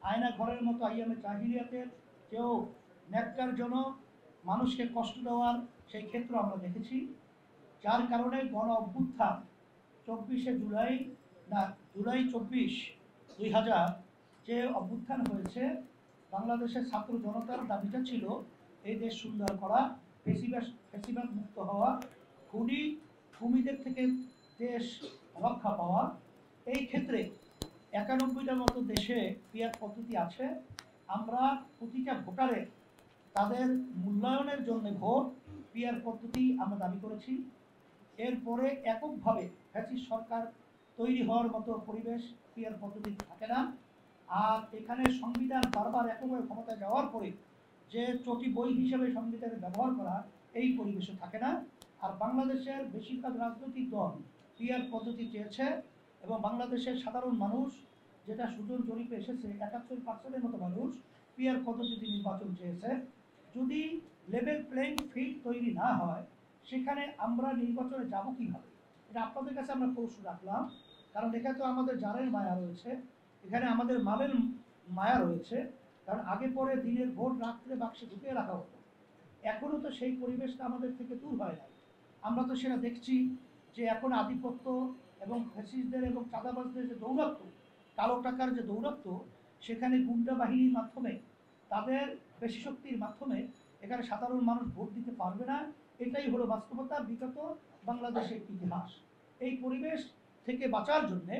আয়না ঘরের মতো আইয়ামে জাহিলিয়াতের কেউ ন্যাক্কারজনক মানুষকে কষ্ট দেওয়ার সেই ক্ষেত্র আমরা দেখেছি, যার কারণে গণ অভ্যুত্থান 24শে জুলাই, না, জুলাই 24, 2000 যে অভ্যুত্থান হয়েছে, বাংলাদেশের ছাত্র জনতার দাবিটা ছিল এই দেশ সুন্দর করা, ফেসিবাদ মুক্ত হওয়া, খুনিদের থেকে দেশ রক্ষা পাওয়া। এই ক্ষেত্রে 91টার মতো দেশে পিআর পদ্ধতি আছে। আমরা প্রতিটা ভোটারের তাদের মূল্যায়নের জন্য ভোট পিআর পদ্ধতি আমরা দাবি করেছি। এরপরে এককভাবে ফ্যাসিস্ট সরকার তৈরি হওয়ার মতো পরিবেশ পিআর পদ্ধতিতে থাকে না। আর এখানে সংবিধান বারবার এককভাবে ক্ষমতায় যাওয়ার পরে যে চটি বই হিসেবে সংবিধানের ব্যবহার করা, এই পরিবেশে থাকে না। আর বাংলাদেশের বেশিরভাগ রাজনৈতিক দল পিআর পদ্ধতি চেয়েছে, এবং বাংলাদেশের সাধারণ মানুষ, যেটা সুজন জরিপে এসেছে, 71% মতো মানুষ পিআর পদ্ধতিতে নির্বাচন চেয়েছে। যদি লেভেল প্লেইং ফিল্ড তৈরি না হয়, সেখানে আমরা নির্বাচনে যাব কীভাবে? এটা আপনাদের কাছে আমরা প্রশ্ন রাখলাম, কারণ এখানে তো আমাদের জানের মায়া রয়েছে, এখানে আমাদের মালের মায়া রয়েছে। কারণ আগে পরে দিনের ভোট রাত্রে বাক্সে ঢুকিয়ে রাখা হতো, এখনও তো সেই পরিবেশটা আমাদের থেকে দূর হয় না। আমরা তো সেটা দেখছি যে এখন আধিপত্য এবং ফ্যাসিস্টদের এবং চাঁদাবাজদের যে দৌরাত্ম্য, কালো টাকার যে দৌরাত্ম্য, সেখানে গুন্ডা বাহিনীর মাধ্যমে, তাদের পেশি শক্তির মাধ্যমে এখানে সাধারণ মানুষ ভোট দিতে পারবে না। এটাই হলো বাস্তবতা, বিগত বাংলাদেশের ইতিহাস। এই পরিবেশ থেকে বাঁচার জন্যে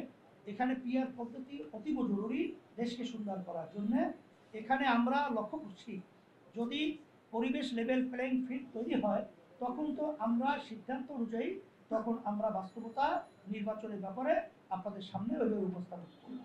এখানে পিআর পদ্ধতি অতীব জরুরি, দেশকে সুন্দর করার জন্যে। এখানে আমরা লক্ষ্য করছি, যদি পরিবেশ লেভেল প্লেইং ফিল্ড তৈরি হয়, তখন তো আমরা সিদ্ধান্ত অনুযায়ী তখন আমরা বাস্তবতা নির্বাচনের ব্যাপারে আপনাদের সামনে ওইভাবে উপস্থাপন করব।